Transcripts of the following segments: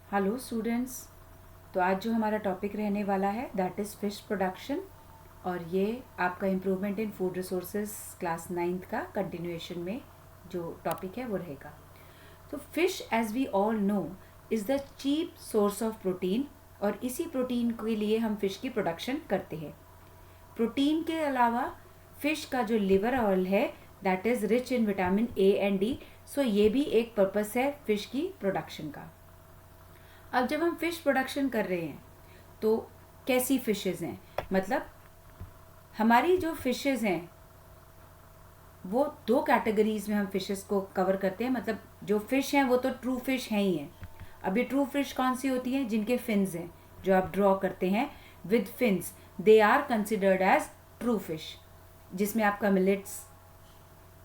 Hello students. तो आज जो हमारा टॉपिक रहने वाला है दैट इज़ फिश प्रोडक्शन, और ये आपका improvement in food resources class 9th का कंटिन्यूएशन में जो टॉपिक है वो रहेगा। तो fish as we all know is the cheap source of protein, और इसी प्रोटीन के लिए हम फिश की प्रोडक्शन करते हैं। प्रोटीन के अलावा फिश का जो लिवर ऑयल है that is rich in vitamin A and D, so ये भी एक पर्पस है फिश की प्रोडक्शन का। अब जब हम फिश प्रोडक्शन कर रहे हैं तो कैसी फिशेज़ हैं, मतलब हमारी जो फिशेज़ हैं वो दो कैटेगरीज में हम फिशेस को कवर करते हैं। मतलब जो फिश हैं वो तो ट्रू फिश हैं ही हैं। अब ये ट्रू फिश कौन सी होती हैं? जिनके फिन्स हैं, जो आप ड्रॉ करते हैं with fins, they are considered as true fish, जिसमें आपका मिलेट्स,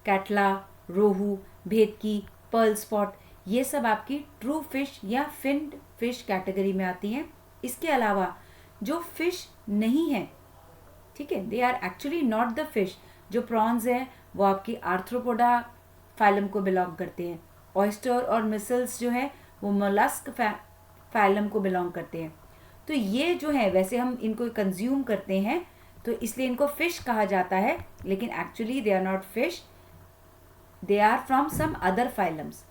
कैटला, रोहू, भेदकी, पर्ल स्पॉट, ये सब आपकी ट्रू फिश या फिन्ड फिश कैटेगरी में आती हैं। इसके अलावा जो फिश नहीं है, ठीक है, they are actually not the fish. जो प्रॉन्स हैं वो आपकी आर्थ्रोपोडा फाइलम को बिलोंग करते हैं। ऑयस्टर और मिसल्स जो है वो मोलस्क फाइलम को बिलोंग करते हैं। तो ये जो है वैसे हम इनको कंज्यूम करते हैं तो इसलिए इनको फिश कहा जाता है, लेकिन actually they are not fish, they are from some other phylums.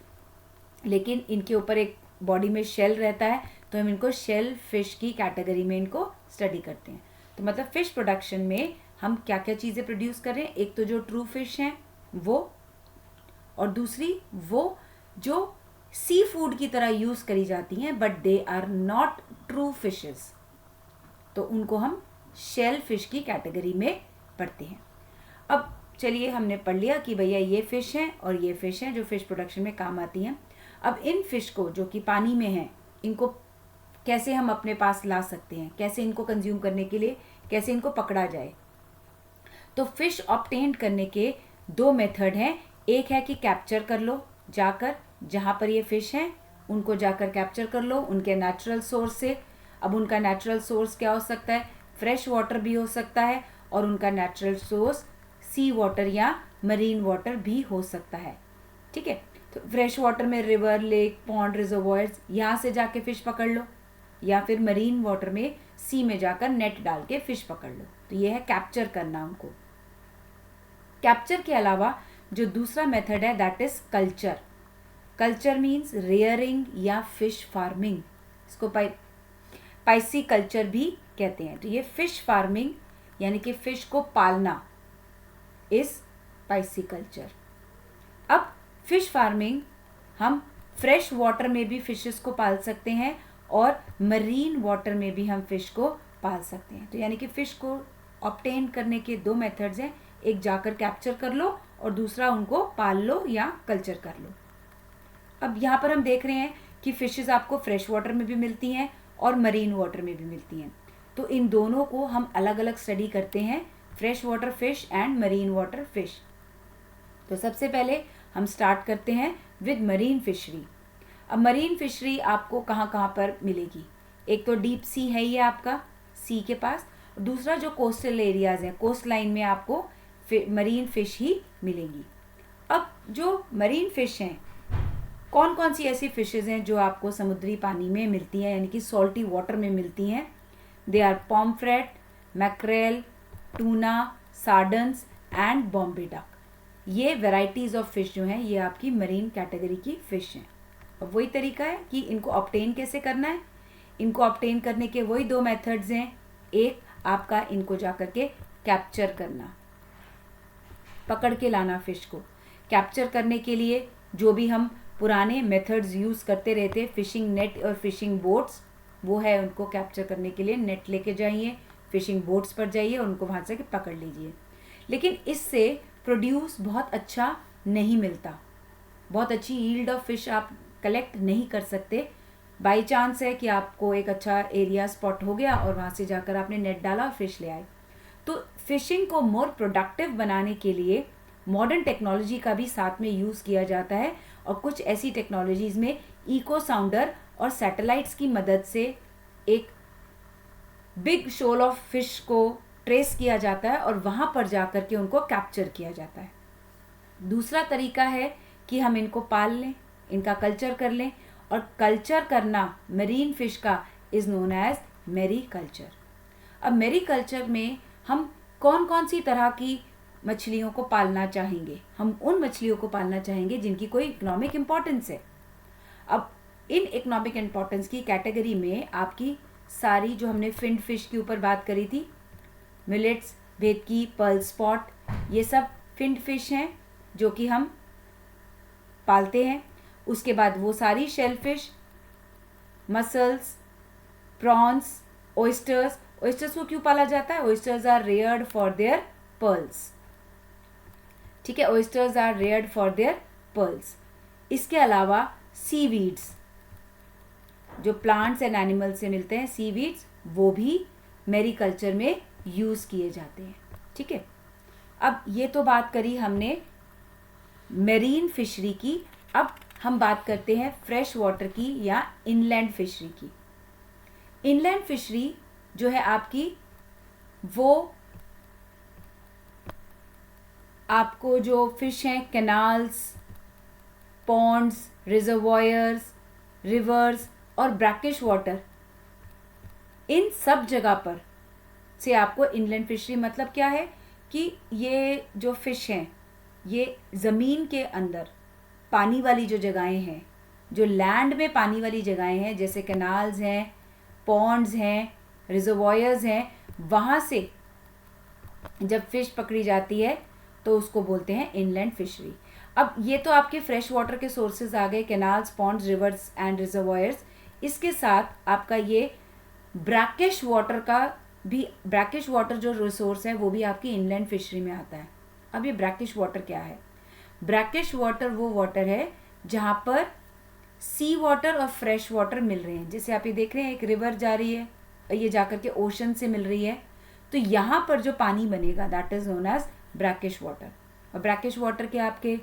लेकिन इनके ऊपर एक बॉडी में शेल रहता है तो हम इनको शेल फिश की कैटेगरी में इनको स्टडी करते हैं। तो मतलब फिश प्रोडक्शन में हम क्या क्या चीज़ें प्रोड्यूस कर रहे हैं, एक तो जो ट्रू फिश हैं वो, और दूसरी वो जो सी फूड की तरह यूज़ करी जाती हैं but they are not true fishes, तो उनको हम शेल फिश की कैटेगरी में पढ़ते हैं। अब चलिए, हमने पढ़ लिया कि भैया ये फ़िश हैं और ये फ़िश हैं जो फ़िश प्रोडक्शन में काम आती हैं। अब इन फ़िश को जो कि पानी में हैं, इनको कैसे हम अपने पास ला सकते हैं, कैसे इनको कंज्यूम करने के लिए कैसे इनको पकड़ा जाए। तो फ़िश ऑब्टेन करने के दो मेथड हैं। एक है कि कैप्चर कर लो, जाकर जहाँ पर ये फ़िश हैं उनको जाकर कैप्चर कर लो उनके नेचुरल सोर्स से। अब उनका नेचुरल सोर्स क्या हो सकता है? फ्रेश वाटर भी हो सकता है, और उनका नेचुरल सोर्स सी वाटर या मरीन वाटर भी हो सकता है। ठीक है, तो फ्रेश वाटर में रिवर, लेक, पॉन्ड, रिजर्वॉयर्स, यहाँ से जाके फ़िश पकड़ लो, या फिर मरीन वाटर में सी में जाकर नेट डाल के फ़िश पकड़ लो। तो ये है कैप्चर करना उनको। कैप्चर के अलावा जो दूसरा मेथड है that is culture. Culture means rearing या फिश फार्मिंग, इसको पाइसी कल्चर भी कहते हैं। तो ये फिश फार्मिंग यानी कि फ़िश को पालना इज़ पाइसी कल्चर। अब फिश फार्मिंग हम फ्रेश वाटर में भी फिशेस को पाल सकते हैं और मरीन वाटर में भी हम फिश को पाल सकते हैं। तो यानी कि फ़िश को ऑब्टेन करने के दो मेथड्स हैं, एक जाकर कैप्चर कर लो और दूसरा उनको पाल लो या कल्चर कर लो। अब यहाँ पर हम देख रहे हैं कि फ़िशेस आपको फ्रेश वाटर में भी मिलती हैं और मरीन वाटर में भी मिलती हैं। तो इन दोनों को हम अलग अलग स्टडी करते हैं, fresh water fish and marine water fish. तो सबसे पहले हम स्टार्ट करते हैं विद मरीन फिशरी। अब मरीन फिशरी आपको कहाँ कहाँ पर मिलेगी? एक तो डीप सी है ये आपका सी के पास, दूसरा जो कोस्टल एरियाज़ हैं, कोस्ट लाइन में आपको मरीन फिश ही मिलेंगी। अब जो मरीन फिश हैं, कौन कौन सी ऐसी फिशेज़ हैं जो आपको समुद्री पानी में मिलती हैं, यानी कि सॉल्टी वाटर में मिलती हैं? They are pomfret, mackerel, tuna, sardines and Bombay duck. ये वेराइटीज़ ऑफ फिश जो हैं ये आपकी मरीन कैटेगरी की फ़िश हैं। अब वही तरीका है कि इनको ऑब्टेन कैसे करना है। इनको ऑब्टेन करने के वही दो मेथड्स हैं। एक आपका इनको जाकर के कैप्चर करना, पकड़ के लाना फ़िश को। कैप्चर करने के लिए जो भी हम पुराने मेथड्स यूज़ करते रहते, फिशिंग नेट और फिशिंग बोट्स, वो है उनको कैप्चर करने के लिए नेट लेके जाइए, फिशिंग बोट्स पर जाइए और उनको वहाँ से पकड़ लीजिए। लेकिन इससे प्रोड्यूस बहुत अच्छा नहीं मिलता, बहुत अच्छी यील्ड ऑफ फिश आप कलेक्ट नहीं कर सकते। बाई चांस है कि आपको एक अच्छा एरिया स्पॉट हो गया और वहाँ से जाकर आपने नेट डाला और फिश ले आए। तो फिशिंग को मोर प्रोडक्टिव बनाने के लिए मॉडर्न टेक्नोलॉजी का भी साथ में यूज़ किया जाता है, और कुछ ऐसी टेक्नोलॉजीज़ में इको साउंडर और सैटेलाइट्स की मदद से एक बिग शोल ऑफ फिश को ट्रेस किया जाता है और वहाँ पर जाकर के उनको कैप्चर किया जाता है। दूसरा तरीका है कि हम इनको पाल लें, इनका कल्चर कर लें और कल्चर करना मरीन फिश का इज़ नोन एज मैरीकल्चर। अब मैरीकल्चर में हम कौन कौन सी तरह की मछलियों को पालना चाहेंगे? हम उन मछलियों को पालना चाहेंगे जिनकी कोई इकोनॉमिक इम्पोर्टेंस है। अब इन इकोनॉमिक इम्पोर्टेंस की कैटेगरी में आपकी सारी जो हमने फिन्ड फिश के ऊपर बात करी थी, मिलेट्स, भेटकी, पर्ल स्पॉट, ये सब फिन्ड फिश हैं जो कि हम पालते हैं। उसके बाद वो सारी shellfish, mussels, prawns, oysters. Oysters को क्यों पाला जाता है? Oysters are reared for their pearls. ठीक है, oysters are reared for their pearls. इसके अलावा सीवीड्स, जो प्लांट्स एंड एनिमल्स से मिलते हैं, सीवीड्स, वो भी मैरीकल्चर में यूज़ किए जाते हैं। ठीक है, अब ये तो बात करी हमने मेरीन फिशरी की। अब हम बात करते हैं फ्रेश वाटर की या इनलैंड फिशरी की। इनलैंड फिशरी जो है आपकी, वो आपको जो फिश हैं कैनाल्स, पॉन्ड्स, रिजर्वॉयर्स, रिवर्स और ब्रैकिश वाटर, इन सब जगह पर से आपको इनलैंड फिशरी मतलब क्या है कि ये जो फिश हैं ये ज़मीन के अंदर पानी वाली जो जगहें हैं, जो लैंड में पानी वाली जगहें हैं, जैसे कैनाल्स हैं, पॉन्ड्स हैं, रिजर्वॉयर्स हैं, वहाँ से जब फिश पकड़ी जाती है तो उसको बोलते हैं इनलैंड फिशरी। अब ये तो आपके फ्रेश वाटर के सोर्सेज आ गए, canals, ponds, rivers and reservoirs. इसके साथ आपका ये ब्रैकिश वाटर का भी, ब्रैकिश वाटर जो रिसोर्स है वो भी आपकी इनलैंड फिशरी में आता है। अब ये ब्रैकिश वाटर क्या है? ब्रैकिश वाटर वो वाटर है जहाँ पर सी वाटर और फ्रेश वाटर मिल रहे हैं। जैसे आप ये देख रहे हैं एक रिवर जा रही है, ये जाकर के ओशन से मिल रही है, तो यहाँ पर जो पानी बनेगा that is known as brackish water. और ब्रैकिश वाटर के आपके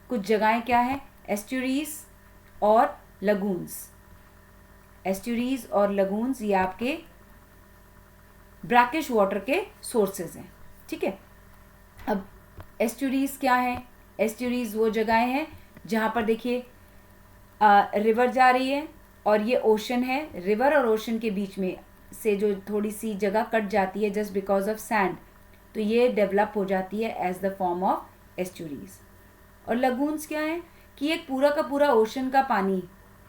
कुछ जगहें क्या है? एस्ट्यूरीज और लगून्स। एस्ट्यूरीज और लगून्स ये आपके ब्रैकिश वाटर के सोर्सेज हैं। ठीक है, अब एस्ट्यूरीज क्या है? एस्ट्यूरीज वो जगहें हैं जहाँ पर देखिए रिवर जा रही है और ये ओशन है। रिवर और ओशन के बीच में से जो थोड़ी सी जगह कट जाती है जस्ट बिकॉज ऑफ सैंड, तो ये डेवलप हो जाती है as the form of estuaries. और लगून्स क्या है कि एक पूरा का पूरा ओशन का पानी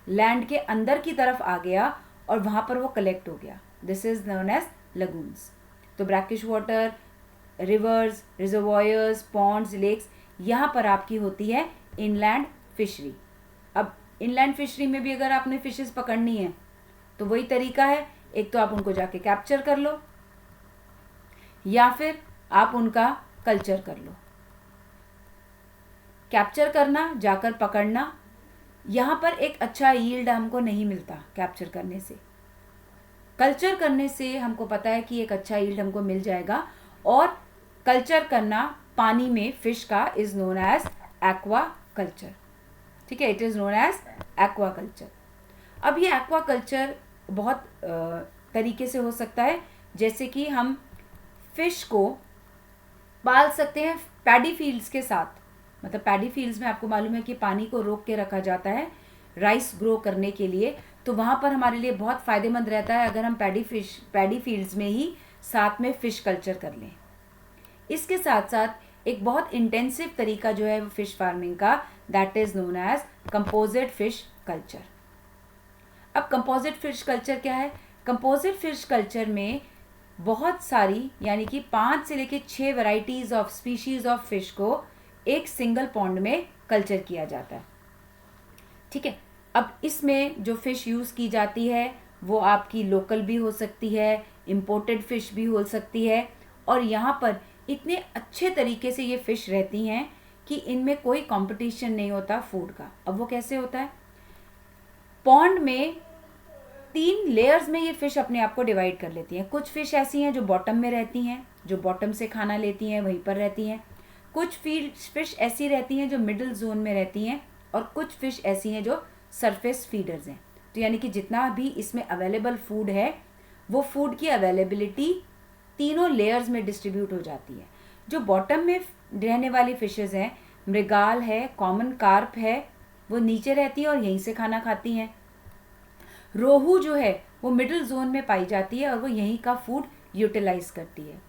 लैंड के अंदर की तरफ आ गया और वहाँ पर वो कलेक्ट हो गया। This is known as lagoons. तो brackish water, rivers, reservoirs, ponds, lakes, यहाँ पर आपकी होती है इनलैंड फिशरी। अब इनलैंड फिशरी में भी अगर आपने फिशेस पकड़नी है तो वही तरीका है, एक तो आप उनको जाके कैप्चर कर लो या फिर आप उनका कल्चर कर लो। कैप्चर करना, जाकर पकड़ना, यहाँ पर एक अच्छा यील्ड हमको नहीं मिलता कैप्चर करने से। कल्चर करने से हमको पता है कि एक अच्छा यील्ड हमको मिल जाएगा। और कल्चर करना पानी में फिश का is known as aquaculture. ठीक है, it is known as aquaculture. अब ये एक्वा कल्चर बहुत तरीके से हो सकता है, जैसे कि हम फिश को पाल सकते हैं पैडी फील्ड्स के साथ। मतलब पैडी फील्ड्स में आपको मालूम है कि पानी को रोक के रखा जाता है राइस ग्रो करने के लिए, तो वहाँ पर हमारे लिए बहुत फ़ायदेमंद रहता है अगर हम पैडी फील्ड्स में ही साथ में फ़िश कल्चर कर लें। इसके साथ साथ एक बहुत इंटेंसिव तरीका जो है फिश फार्मिंग का, that is known as composite fish culture. अब कंपोजिट फिश कल्चर क्या है? कंपोजिट फिश कल्चर में बहुत सारी, यानी कि 5 से लेकर 6 varieties of species of fish को एक सिंगल पॉन्ड में कल्चर किया जाता है। ठीक है, अब इसमें जो फ़िश यूज़ की जाती है वो आपकी लोकल भी हो सकती है, इम्पोर्टेड फ़िश भी हो सकती है। और यहाँ पर इतने अच्छे तरीके से ये फ़िश रहती हैं कि इनमें कोई कंपटीशन नहीं होता फूड का। अब वो कैसे होता है? पॉन्ड में 3 लेयर्स में ये फ़िश अपने आप को डिवाइड कर लेती हैं। कुछ फ़िश ऐसी हैं जो बॉटम में रहती हैं, जो बॉटम से खाना लेती हैं, वहीं पर रहती हैं। कुछ फ़िश ऐसी रहती हैं जो मिडिल जोन में रहती हैं, और कुछ फ़िश ऐसी हैं जो सरफेस फीडर्स हैं। तो यानी कि जितना भी इसमें अवेलेबल फूड है वो फूड की अवेलेबिलिटी तीनों लेयर्स में डिस्ट्रीब्यूट हो जाती है। जो बॉटम में रहने वाली फ़िशेज़ हैं, मृगाल है, कॉमन कार्प है, वो नीचे रहती हैं और यहीं से खाना खाती हैं। रोहू जो है वो मिडिल जोन में पाई जाती है और वो यहीं का फूड यूटिलाइज करती है।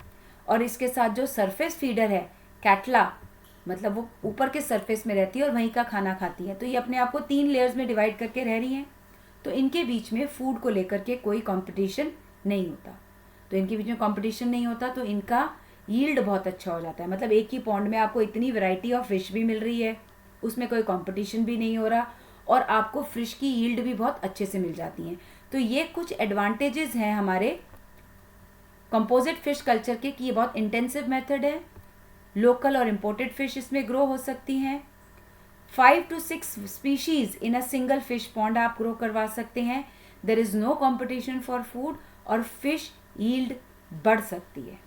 और इसके साथ जो सरफेस फीडर है कैटला, मतलब वो ऊपर के सरफेस में रहती है और वहीं का खाना खाती है। तो ये अपने आप को 3 लेयर्स में डिवाइड करके रह रही हैं। तो इनके बीच में फूड को लेकर के कोई कंपटीशन नहीं होता। तो इनके बीच में कंपटीशन नहीं होता तो इनका यील्ड बहुत अच्छा हो जाता है। मतलब एक ही पॉन्ड में आपको इतनी वैरायटी ऑफ फिश भी मिल रही है, उसमें कोई कंपटीशन भी नहीं हो रहा और आपको फिश की यील्ड भी बहुत अच्छे से मिल जाती हैं। तो ये कुछ एडवांटेजेस हैं हमारे कंपोजिट फिश कल्चर के कि ये बहुत इंटेंसिव मेथड है। लोकल और इम्पोर्टेड फिश इसमें ग्रो हो सकती हैं। 5 to 6 species in a single fish pond आप ग्रो करवा सकते हैं। There is no competition for food और फिश यील्ड बढ़ सकती है।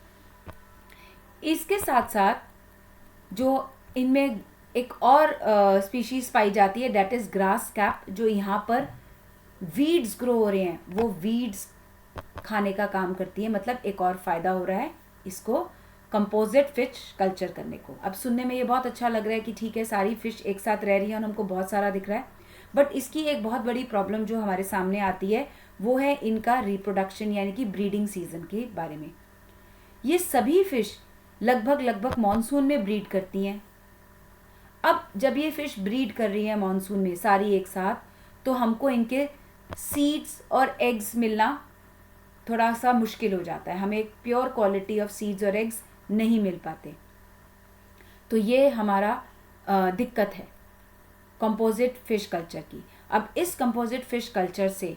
इसके साथ साथ जो इनमें एक और स्पीशीज पाई जाती है दैट इज ग्रास कैप, जो यहाँ पर वीड्स ग्रो हो रहे हैं वो वीड्स खाने का काम करती है। मतलब एक और फायदा हो रहा है इसको कंपोजिट फिश कल्चर करने को। अब सुनने में ये बहुत अच्छा लग रहा है कि ठीक है सारी फिश एक साथ रह रही है और हमको बहुत सारा दिख रहा है, बट इसकी एक बहुत बड़ी प्रॉब्लम जो हमारे सामने आती है वो है इनका रिप्रोडक्शन यानी कि ब्रीडिंग सीजन के बारे में। ये सभी फिश लगभग मॉनसून में ब्रीड करती हैं। अब जब ये फिश ब्रीड कर रही है मॉनसून में सारी एक साथ, तो हमको इनके सीड्स और एग्स मिलना थोड़ा सा मुश्किल हो जाता है। हमें प्योर क्वालिटी ऑफ सीड्स और एग्स नहीं मिल पाते। तो ये हमारा दिक्कत है कंपोजिट फिश कल्चर की। अब इस कंपोजिट फिश कल्चर से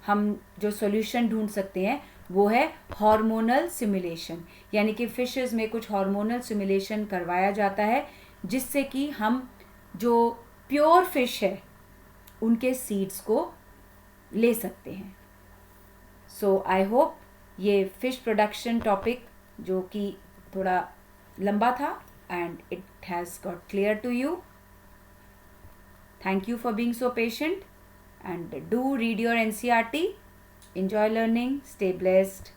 हम जो सॉल्यूशन ढूंढ सकते हैं वो है हार्मोनल सिमुलेशन, यानी कि फिशेस में कुछ हार्मोनल सिमुलेशन करवाया जाता है जिससे कि हम जो प्योर फिश है उनके सीड्स को ले सकते हैं। सो आई होप ये फिश प्रोडक्शन टॉपिक जो कि थोड़ा लंबा था and it has got clear to you. Thank you for being so patient and do read your NCERT. Enjoy learning. Stay blessed.